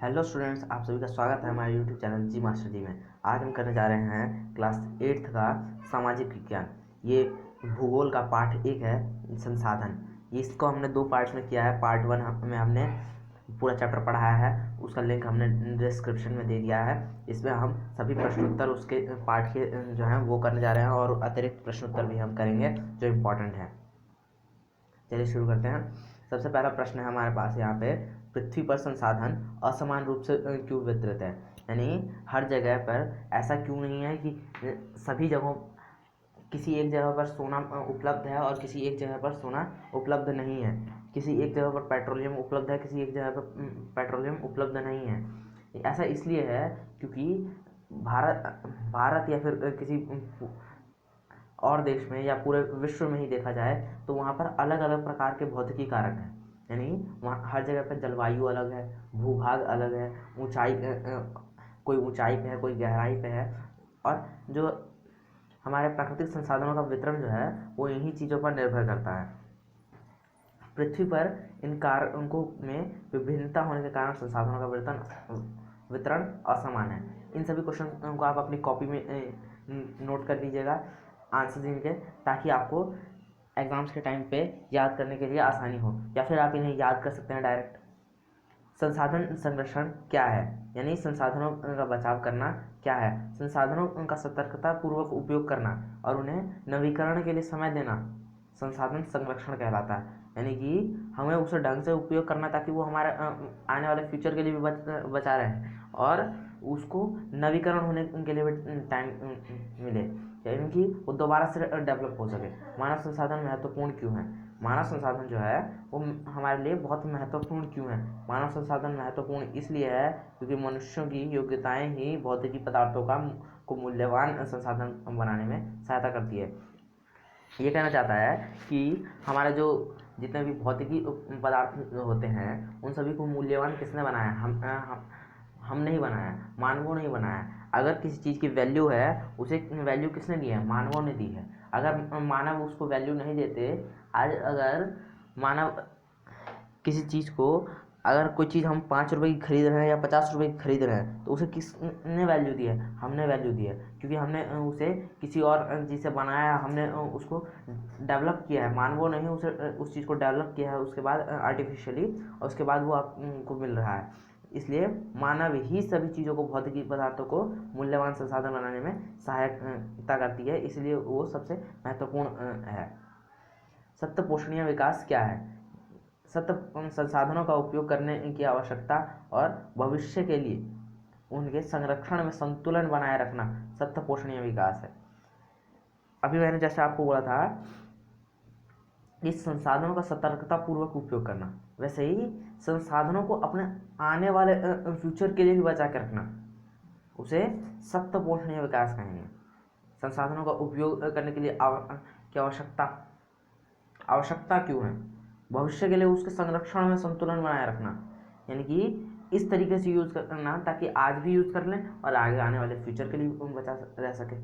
Hello students, आप सभी का स्वागत है हमारे यूट्यूब चैनल जी मास्टर जी में। आज हम करने जा रहे हैं क्लास 8th का सामाजिक विज्ञान। ये भूगोल का पार्ट 1 है, संसाधन। इसको हमने 2 पार्ट्स में किया है। पार्ट 1 में हमने पूरा चैप्टर पढ़ाया है, उसका लिंक हमने डिस्क्रिप्शन में दे दिया है। इसमें हम सभी प्रश्नोत्तर उसके पार्ट के जो हैं वो करने जा रहे हैं, और अतिरिक्त प्रश्नोत्तर भी हम करेंगे जो इम्पोर्टेंट है। चलिए शुरू करते हैं। सबसे पहला प्रश्न है हमारे पास यहाँ पे, पृथ्वी पर संसाधन असमान रूप से क्यों वितरित है? यानी हर जगह पर ऐसा क्यों नहीं है कि सभी जगहों किसी एक जगह पर सोना उपलब्ध है और किसी एक जगह पर सोना उपलब्ध नहीं है, किसी एक जगह पर पेट्रोलियम उपलब्ध है, किसी एक जगह पर पेट्रोलियम उपलब्ध नहीं है। ऐसा इसलिए है क्योंकि भारत या फिर किसी और देश में या पूरे विश्व में ही देखा जाए तो वहाँ पर अलग अलग प्रकार के भौतिकी कारक हैं। यानी वहाँ हर जगह पर जलवायु अलग है, भूभाग अलग है, ऊंचाई कोई ऊंचाई पे है, कोई गहराई पे है, और जो हमारे प्राकृतिक संसाधनों का वितरण जो है वो इन्हीं चीज़ों पर निर्भर करता है। पृथ्वी पर इन कारकों में विभिन्नता होने के कारण संसाधनों का वितरण असमान है। इन सभी क्वेश्चन को आप अपनी कॉपी में नोट कर लीजिएगा आंसर देने के, ताकि आपको एग्जाम्स के टाइम पे याद करने के लिए आसानी हो, या फिर आप इन्हें याद कर सकते हैं डायरेक्ट। संसाधन संरक्षण क्या है? यानी संसाधनों का बचाव करना क्या है? संसाधनों का सतर्कता पूर्वक उपयोग करना और उन्हें नवीकरण के लिए समय देना संसाधन संरक्षण कहलाता है। यानी कि हमें उसे ढंग से उपयोग करना ताकि वो हमारे आने वाले फ्यूचर के लिए भी बचा रहे, और उसको नवीकरण होने के लिए भी टाइम मिले, यानी कि वो दोबारा से डेवलप हो सके। मानव संसाधन महत्वपूर्ण क्यों है? मानव संसाधन जो है वो हमारे लिए बहुत महत्वपूर्ण क्यों है? मानव संसाधन महत्वपूर्ण इसलिए है क्योंकि मनुष्यों की योग्यताएं ही भौतिकी पदार्थों को मूल्यवान संसाधन बनाने में सहायता करती है। ये कहना चाहता है कि हमारे जो जितने भी भौतिकी पदार्थ होते हैं उन सभी को मूल्यवान किसने बनाया? हम नहीं बनाया, मानवों ने ही बनाया। अगर किसी चीज़ की वैल्यू है, उसे वैल्यू किसने दी है? मानवों ने दी है। अगर मानव उसको वैल्यू नहीं देते, आज अगर मानव किसी चीज़ को, अगर कोई चीज़ हम 5 रुपये की खरीद रहे हैं या 50 रुपये की खरीद रहे हैं, तो उसे किसने वैल्यू दी है? हमने वैल्यू दी है, क्योंकि हमने उसे किसी और चीज़ से बनाया, हमने उसको डेवलप किया है। मानवों ने ही उस चीज़ को डेवलप किया है उसके बाद आर्टिफिशियली, और उसके बाद वो आपको मिल रहा है। इसलिए मानव ही सभी चीज़ों को, भौतिकी पदार्थों को मूल्यवान संसाधन बनाने में सहायता करती है, इसलिए वो सबसे महत्वपूर्ण है। सत्य पोषणीय विकास क्या है? सत्य संसाधनों का उपयोग करने की आवश्यकता और भविष्य के लिए उनके संरक्षण में संतुलन बनाए रखना सत्य पोषणीय विकास है। अभी मैंने जैसे आपको बोला था इस संसाधनों का सतर्कता पूर्वक उपयोग करना, वैसे ही संसाधनों को अपने आने वाले फ्यूचर के लिए भी बचा के रखना, उसे सत्य पोषणीय विकास कहेंगे। संसाधनों का उपयोग करने के लिए की आवश्यकता क्यों है? भविष्य के लिए उसके संरक्षण में संतुलन बनाए रखना, यानी कि इस तरीके से यूज़ करना ताकि आज भी यूज़ कर लें और आगे आने वाले फ्यूचर के लिए बचा रह सके।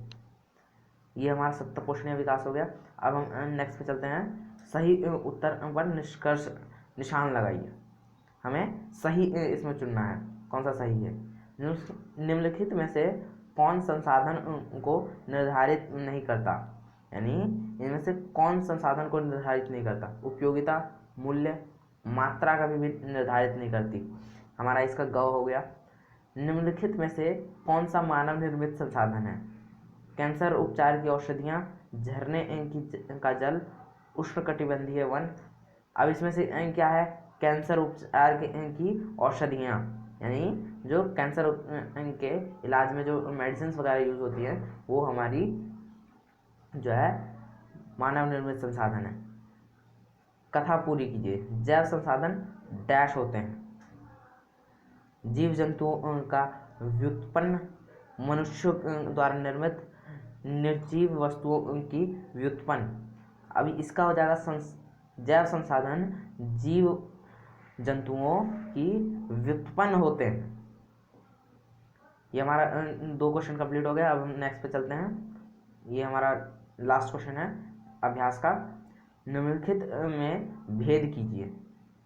ये हमारा सत्य पोषणीय विकास हो गया। अब हम नेक्स्ट पे चलते हैं। सही उत्तर पर निशान लगाइए। हमें सही इसमें चुनना है, कौन सा सही है। निम्नलिखित में से कौन संसाधन को निर्धारित नहीं करता? यानी इनमें से कौन संसाधन को निर्धारित नहीं करता? उपयोगिता, मूल्य, मात्रा का भी निर्धारित नहीं करती। हमारा इसका ग हो गया। निम्नलिखित में से कौन सा मानव निर्मित संसाधन है? कैंसर उपचार की औषधियाँ, झरने का जल, उष्णकटिबंधीय वन। अब इसमें से क्या है? कैंसर उपचार की औषधियाँ, यानी जो कैंसर के इलाज में जो मेडिसिन वगैरह यूज़ होती हैं वो हमारी जो है मानव निर्मित संसाधन है। कथा पूरी कीजिए। जैव संसाधन डैश होते हैं। जीव जंतुओं का व्युत्पन्न, मनुष्यों द्वारा निर्मित, निर्जीव वस्तुओं की व्युत्पन्न। अभी इसका हो जाएगा जैव संसाधन जीव जंतुओं की व्युत्पन्न होते हैं। ये हमारा 2 क्वेश्चन कंप्लीट हो गया। अब हम नेक्स्ट पे चलते हैं। ये हमारा लास्ट क्वेश्चन है अभ्यास का। निम्नलिखित में भेद कीजिए,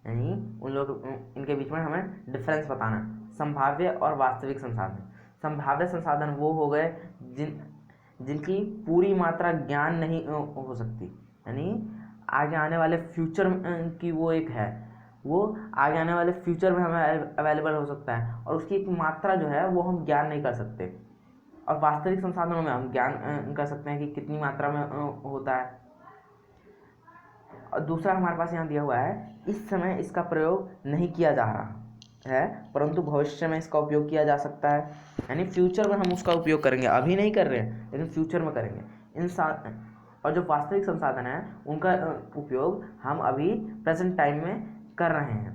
यानी उन लोग इनके बीच में हमें डिफरेंस बताना। संभाव्य और वास्तविक संसाधन। संभाव्य संसाधन वो हो गए जिनकी पूरी मात्रा ज्ञान नहीं हो सकती, यानी आगे आने वाले फ्यूचर की वो एक है, वो आगे आने वाले फ्यूचर में हमें अवेलेबल हो सकता है और उसकी एक मात्रा जो है वो हम ज्ञान नहीं कर सकते। और वास्तविक संसाधनों में हम ज्ञान कर सकते हैं कि कितनी मात्रा में होता है। और दूसरा हमारे पास यहाँ दिया हुआ है, इस समय इसका प्रयोग नहीं किया जा रहा है परंतु भविष्य में इसका उपयोग किया जा सकता है, यानी फ्यूचर में हम उसका उपयोग करेंगे, अभी नहीं कर रहे हैं लेकिन फ्यूचर में करेंगे। और जो वास्तविक संसाधन है उनका उपयोग हम अभी प्रेजेंट टाइम में कर रहे हैं।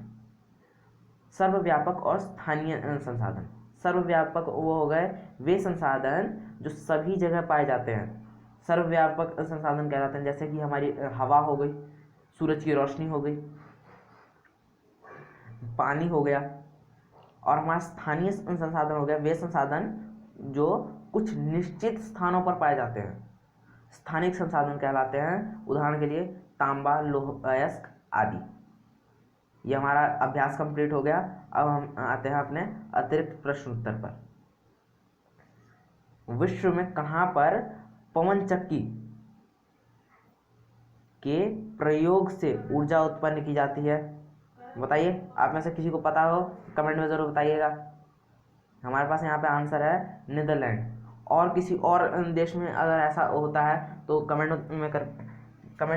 सर्वव्यापक और स्थानीय संसाधन। सर्वव्यापक वो हो गए वे संसाधन जो सभी जगह पाए जाते हैं, सर्वव्यापक संसाधन कहलाते हैं। जैसे कि हमारी हवा हो गई, सूरज की रोशनी हो गई, पानी हो गया। और हमारा स्थानीय संसाधन हो गया वे संसाधन जो कुछ निश्चित स्थानों पर पाए जाते हैं, स्थानिक संसाधन कहलाते हैं। उदाहरण के लिए तांबा, लौह अयस्क आदि। ये हमारा अभ्यास कंप्लीट हो गया। अब हम आते हैं अपने अतिरिक्त प्रश्न उत्तर पर। विश्व में कहाँ पर पवन चक्की के प्रयोग से ऊर्जा उत्पन्न की जाती है? बताइए, आप में से किसी को पता हो कमेंट में ज़रूर बताइएगा। हमारे पास यहाँ पे आंसर है नीदरलैंड। और किसी और देश में अगर ऐसा होता है तो कमेंट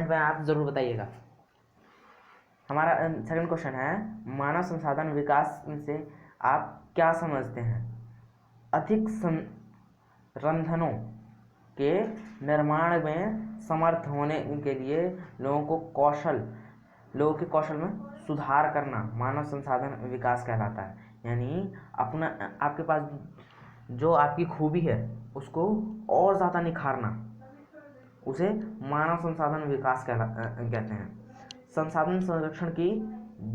में आप ज़रूर बताइएगा। हमारा सेकंड क्वेश्चन है, मानव संसाधन विकास से आप क्या समझते हैं? अधिक संसाधनों के निर्माण में समर्थ होने के लिए लोगों के कौशल में सुधार करना मानव संसाधन विकास कहलाता है। यानी आपके पास जो आपकी खूबी है उसको और ज़्यादा निखारना, उसे मानव संसाधन विकास कहते हैं। संसाधन संरक्षण की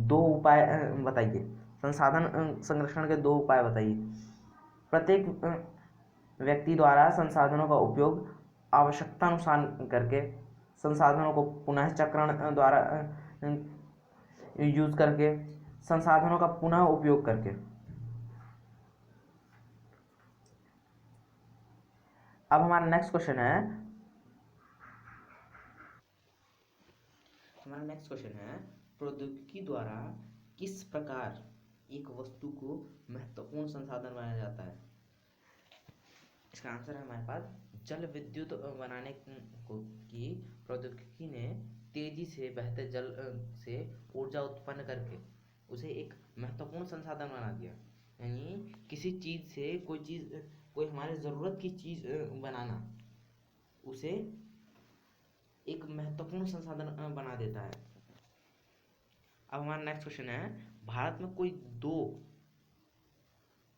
दो उपाय बताइए। संसाधन संरक्षण के दो उपाय बताइए। प्रत्येक व्यक्ति द्वारा संसाधनों का उपयोग आवश्यकता अनुसार करके, संसाधनों को पुनः चक्रण द्वारा यूज करके, संसाधनों का पुनः उपयोग करके। अब हमारा नेक्स्ट क्वेश्चन है, प्रौद्योगिकी द्वारा किस प्रकार एक वस्तु को महत्वपूर्ण संसाधन बनाया जाता है? इसका आंसर है हमारे पास, जल विद्युत बनाने की प्रौद्योगिकी ने तेजी से बहते जल से ऊर्जा उत्पन्न करके उसे एक महत्वपूर्ण संसाधन बना दिया। यानी किसी चीज़ से कोई हमारे ज़रूरत की चीज़ बनाना उसे एक महत्वपूर्ण संसाधन बना देता है। अब हमारा नेक्स्ट क्वेश्चन है, भारत में कोई दो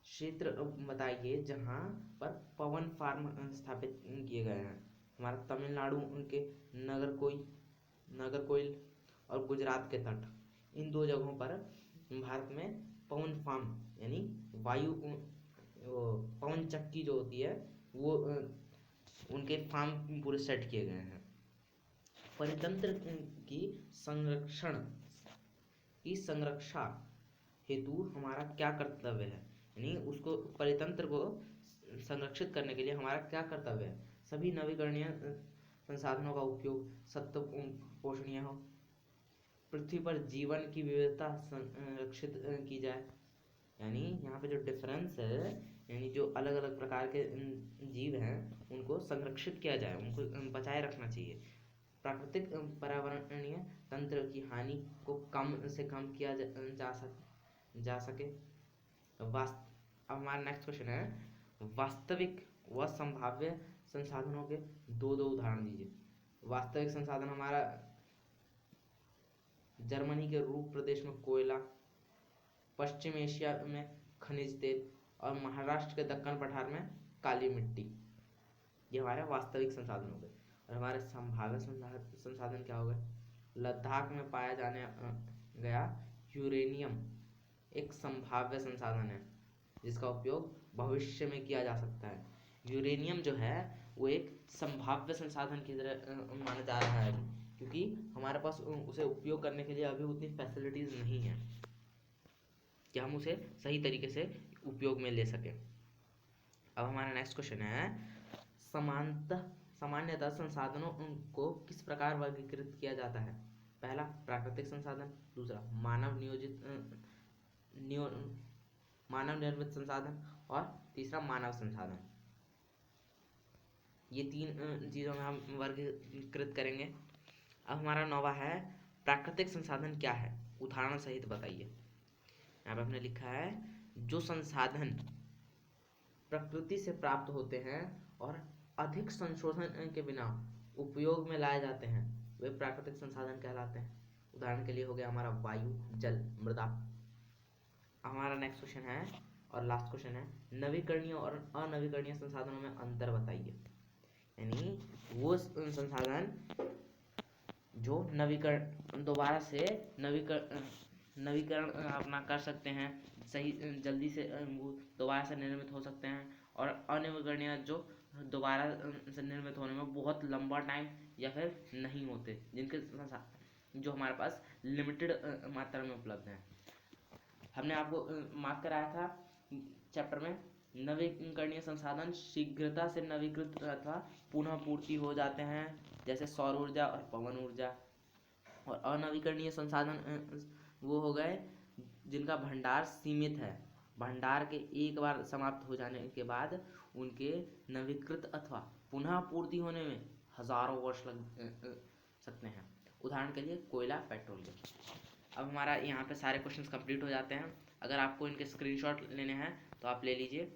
क्षेत्र बताइए जहाँ पर पवन फार्म स्थापित किए गए हैं। हमारा तमिलनाडु उनके नागरकोइल और गुजरात के तट, इन दो जगहों पर भारत में पवन फार्म यानी पवन चक्की जो होती है वो उनके फार्म पूरे सेट किए गए हैं। परितंत्र की संरक्षा हेतु हमारा क्या कर्तव्य है? यानी उसको परितंत्र को संरक्षित करने के लिए हमारा क्या कर्तव्य है? सभी नवीकरणीय संसाधनों का उपयोग सत्व पोषणीय हो, पृथ्वी पर जीवन की विविधता संरक्षित की जाए। यानी यहाँ पे जो डिफरेंस है, यानी जो अलग अलग प्रकार के जीव हैं उनको संरक्षित किया जाए, उनको बचाए रखना चाहिए। प्राकृतिक पर्यावरणीय तंत्र की हानि को कम से कम किया जा सके। अब हमारा नेक्स्ट क्वेश्चन है, वास्तविक व संभाव्य संसाधनों के दो उदाहरण दीजिए। वास्तविक संसाधन हमारा जर्मनी के रूर प्रदेश में कोयला, पश्चिम एशिया में खनिज तेल और महाराष्ट्र के दक्कन पठार में काली मिट्टी। ये हमारे वास्तविक संसाधन हो गए। और हमारे संभाव्य संसाधन क्या हो गए? लद्दाख में पाया जाने गया यूरेनियम एक संभाव्य संसाधन है जिसका उपयोग भविष्य में किया जा सकता है। यूरेनियम जो है वो एक संभाव्य संसाधन की तरह माना जा रहा है क्योंकि हमारे पास उसे उपयोग करने के लिए अभी उतनी फैसिलिटीज नहीं है। कि हम उसे सही तरीके से उपयोग में ले सकें। अब हमारा नेक्स्ट क्वेश्चन है, सामान्यतः संसाधनों को किस प्रकार वर्गीकृत किया जाता है? पहला प्राकृतिक संसाधन, दूसरा मानव निर्मित संसाधन और तीसरा मानव संसाधन। ये तीन चीज़ों में हम वर्गीकृत करेंगे। अब हमारा नौवा है, प्राकृतिक संसाधन क्या है? उदाहरण सहित बताइए। यहाँ पे हमने लिखा है, जो संसाधन प्रकृति से प्राप्त होते हैं और अधिक संशोधन के बिना उपयोग में लाए जाते हैं, वे प्राकृतिक संसाधन कहलाते हैं। उदाहरण के लिए हो गया हमारा वायु, जल, मृदा। हमारा नेक्स्ट क्वेश्चन है और लास्ट क्वेश्चन है, नवीकरणीय और अनवीकरणीय संसाधनों में अंतर बताइए। यानी वो संसाधन जो नवीकरण दोबारा से नवीकरण अपना कर सकते हैं, सही जल्दी से वो दोबारा से निर्मित हो सकते हैं, और अनवीकरणीय जो दोबारा से निर्मित होने में बहुत लंबा टाइम या फिर नहीं होते, जिनके जो हमारे पास लिमिटेड मात्रा में उपलब्ध हैं। हमने आपको मार्क कराया था चैप्टर में, नवीकरणीय संसाधन शीघ्रता से नवीकृत अथवा पुनः पूर्ति हो जाते हैं, जैसे सौर ऊर्जा और पवन ऊर्जा। और अनवीकरणीय संसाधन वो हो गए जिनका भंडार सीमित है, भंडार के एक बार समाप्त हो जाने के बाद उनके नवीकृत अथवा पुनः पूर्ति होने में हजारों वर्ष लग सकते हैं। उदाहरण के लिए कोयला, पेट्रोलियम। अब हमारा यहाँ पे सारे क्वेश्चंस कंप्लीट हो जाते हैं। अगर आपको इनके स्क्रीनशॉट लेने हैं तो आप ले लीजिए।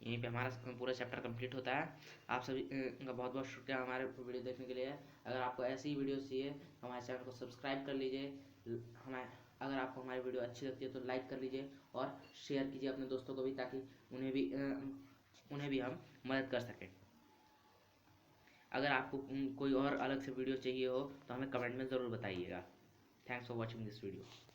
यहीं पे हमारा पूरा चैप्टर कंप्लीट होता है। आप सभी का बहुत बहुत शुक्रिया हमारे वीडियो देखने के लिए। अगर आपको ऐसी ही वीडियो चाहिए हमारे चैनल को सब्सक्राइब कर लीजिए। अगर आपको हमारी वीडियो अच्छी लगती है तो लाइक कर लीजिए और शेयर कीजिए अपने दोस्तों को भी, ताकि उन्हें भी हम मदद कर सकें। अगर आपको कोई और अलग से वीडियो चाहिए हो तो हमें कमेंट में ज़रूर बताइएगा। Thanks for watching this video.